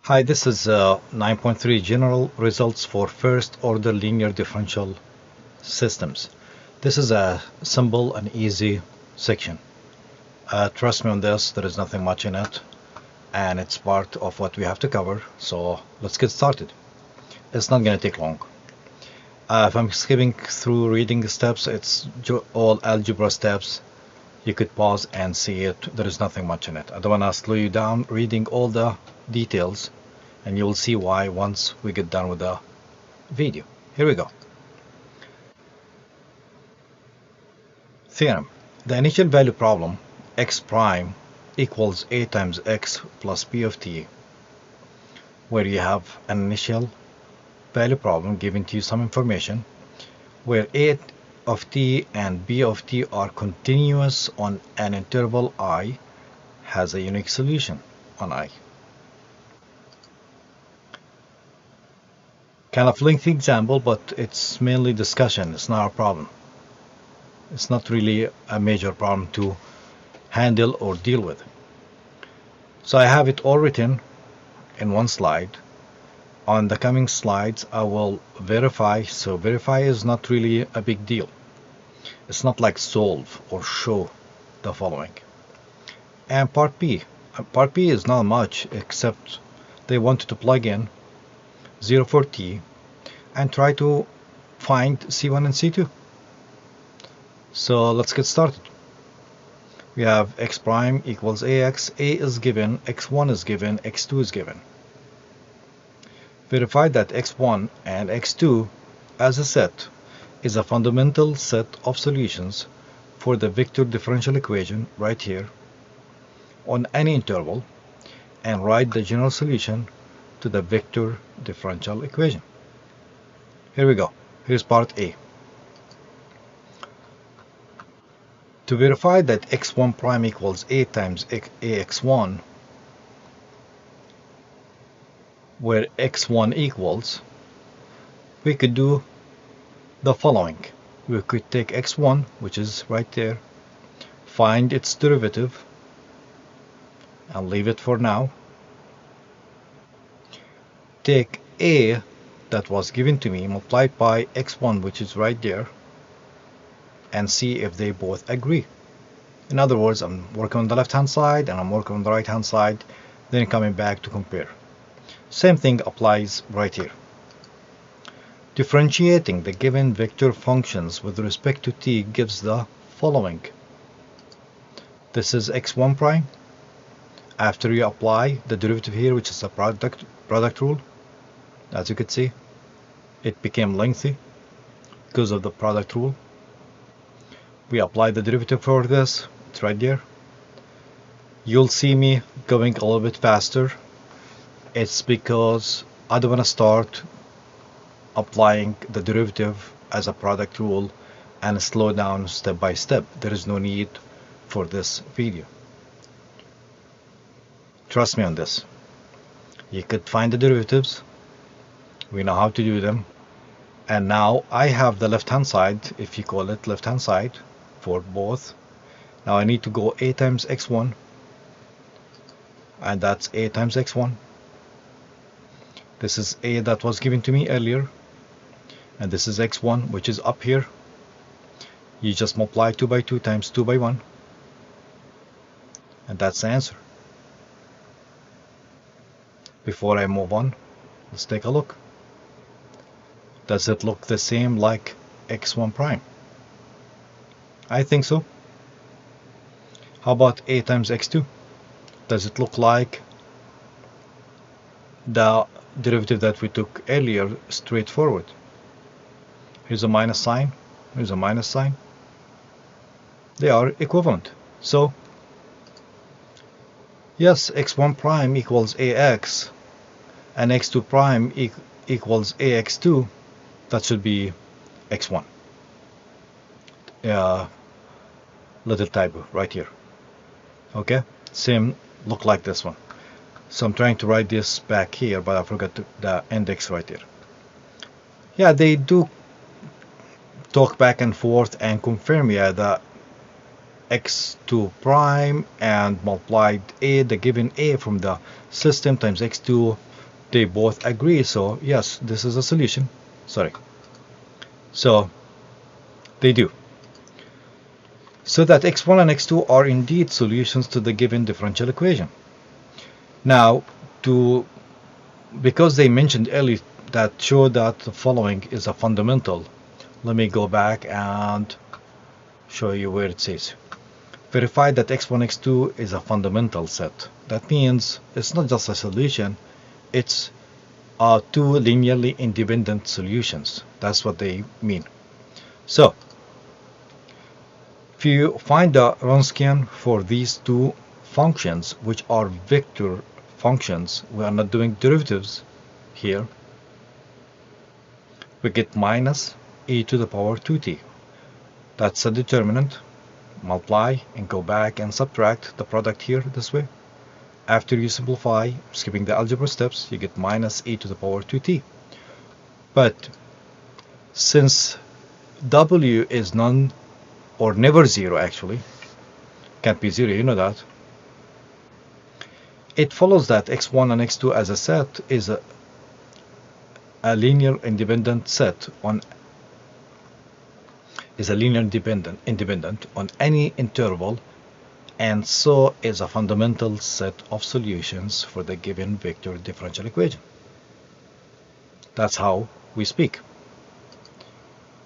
Hi, this is 9.3 General Results for First-Order Linear Differential Systems. This is a simple and easy section. Trust me on this, there is nothing much in it, and it's part of what we have to cover, so let's get started. It's not going to take long. If I'm skipping through reading the steps, it's all algebra steps. You could pause and see it. There is nothing much in it. I don't want to slow you down reading all the details, and you'll see why once we get done with the video. Here we go. Theorem. The initial value problem, x prime equals a times x plus b of t, where you have an initial value problem giving to you some information, where a of t and b of t are continuous on an interval I, has a unique solution on I. Kind of lengthy example, but it's mainly discussion. It's not a problem. It's not really a major problem to handle or deal with. So I have it all written in one slide. On the coming slides, I will verify. So verify is not really a big deal. It's not like solve or show the following. And part B. Part B is not much, except they wanted to plug in 0 for t and try to find C1 and C2. So let's get started. We have x prime equals ax, a is given, x1 is given, x2 is given. Verify that x1 and x2 as a set is a fundamental set of solutions for the vector differential equation right here on any interval, and write the general solution to the vector differential equation. Here we go. Here's part A. To verify that x1 prime equals a times ax1, where x1 equals, we could do the following. We could take x1, which is right there, find its derivative, and leave it for now. Take a that was given to me, multiplied by x1, which is right there, and see if they both agree. In other words, I'm working on the left hand side and I'm working on the right hand side, then coming back to compare. Same thing applies right here. Differentiating the given vector functions with respect to t gives the following. This is x1 prime. After you apply the derivative here, which is a product rule, as you could see, it became lengthy because of the product rule. We apply the derivative for this. It's right there. You'll see me going a little bit faster. It's because I don't want to start applying the derivative as a product rule and slow down step by step. There is no need for this video. Trust me on this. You could find the derivatives. We know how to do them. And now I have the left hand side, if you call it left hand side, for both. Now I need to go a times x1, and that's a times x1. This is a that was given to me earlier, and this is x1, which is up here. You just multiply 2 by 2 times 2 by 1, and that's the answer. Before I move on, let's take a look. Does it look the same like x1 prime? I think so. How about a times x2? Does it look like the derivative that we took earlier, straightforward? Here's a minus sign, here's a minus sign. They are equivalent. So yes, x1 prime equals ax and x2 prime equals ax2. That should be x1. Little typo right here. Okay, same look like this one. So I'm trying to write this back here, but I forgot the index right here. Yeah, they do talk back and forth and confirm, yeah, the x2 prime and multiplied a, the given a from the system, times x2 They both agree, so yes, this is a solution. Sorry. So they do. So that x1 and x2 are indeed solutions to the given differential equation. Now, because they mentioned earlier that show that the following is a fundamental, let me go back and show you where it says verify that x1 x2 is a fundamental set. That means it's not just a solution, it's two linearly independent solutions. That's what they mean. So if you find the Wronskian for these two functions, which are vector functions, we are not doing derivatives here, we get minus e to the power 2t. That's a determinant. Multiply and go back and subtract the product here this way. After you simplify, skipping the algebra steps, you get minus e to the power 2t. But since w is none or never zero, actually can't be zero, you know that, it follows that x1 and x2 as a set is a linear independent set on independent on any interval, and so is a fundamental set of solutions for the given vector differential equation. That's how we speak.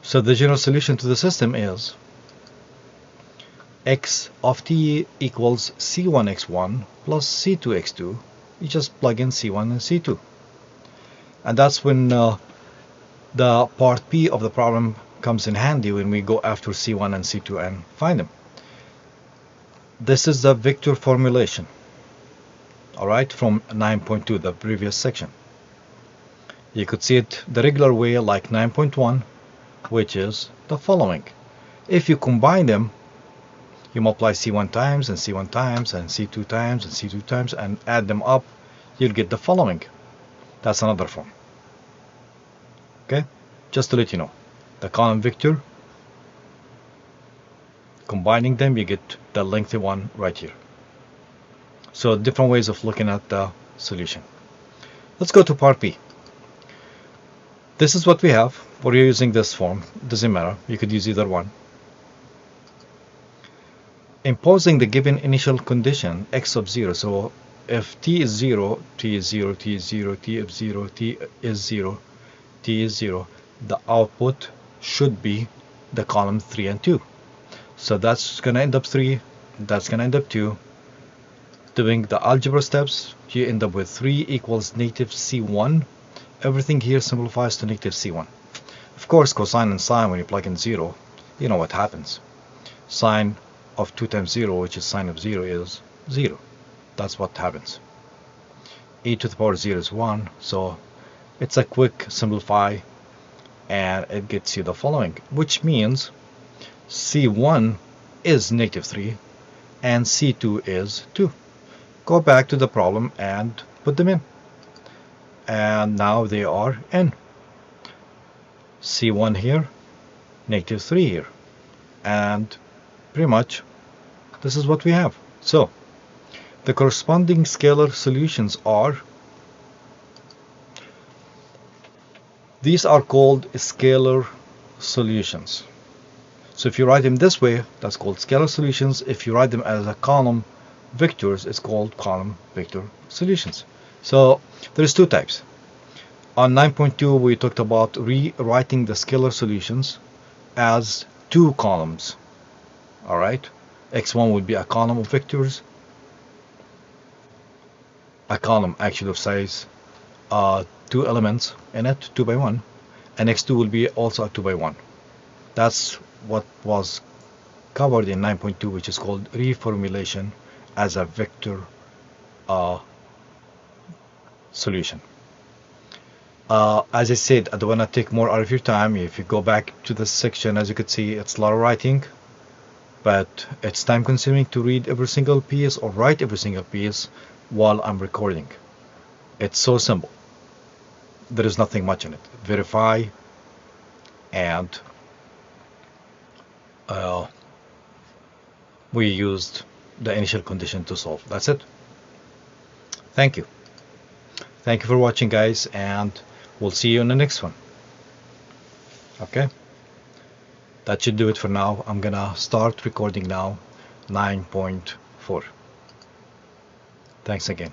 So the general solution to the system is x of t equals c1x1 plus c2x2. You just plug in c1 and c2. And that's when the part B of the problem comes in handy, when we go after c1 and c2 and find them. This is the vector formulation, alright, from 9.2, the previous section. You could see it the regular way like 9.1, which is the following. If you combine them, you multiply c1 times and c1 times and c2 times and c2 times and add them up, you'll get the following. That's another form. Okay, just to let you know, the column vector, combining them, you get the lengthy one right here. So different ways of looking at the solution. Let's go to part B. This is what we have. We're using this form. Doesn't matter, you could use either one. Imposing the given initial condition x of 0. So if t is 0, t is 0, t is 0, t is 0, t is 0, t is 0, the output should be the column 3 and 2. So that's going to end up 3, that's going to end up 2. Doing the algebra steps, you end up with 3 equals negative c1. Everything here simplifies to negative c1. Of course, cosine and sine, when you plug in 0, you know what happens. Sine of 2 times 0, which is sine of 0, is 0. That's what happens. E to the power 0 is 1, so it's a quick simplify, and it gets you the following, which means c1 is negative 3 and c2 is 2. Go back to the problem and put them in, and now they are n. c1 here, negative 3 here, and pretty much this is what we have. So the corresponding scalar solutions are, these are called scalar solutions. So if you write them this way, that's called scalar solutions. If you write them as a column vectors, it's called column vector solutions. So there's two types. On 9.2 we talked about rewriting the scalar solutions as two columns. Alright, x1 would be a column of vectors, a column actually of size 2 elements in it, 2 by 1, and x2 will be also a 2 by 1. That's what was covered in 9.2, which is called reformulation as a vector solution. As I said, I don't want to take more out of your time. If you go back to this section, as you can see, it's a lot of writing, but it's time consuming to read every single piece or write every single piece while I'm recording. It's so simple. There is nothing much in it. Verify, and we used the initial condition to solve. That's it. Thank you. Thank you for watching, guys, and we'll see you in the next one. Okay, that should do it for now. I'm gonna start recording now, 9.4. Thanks again.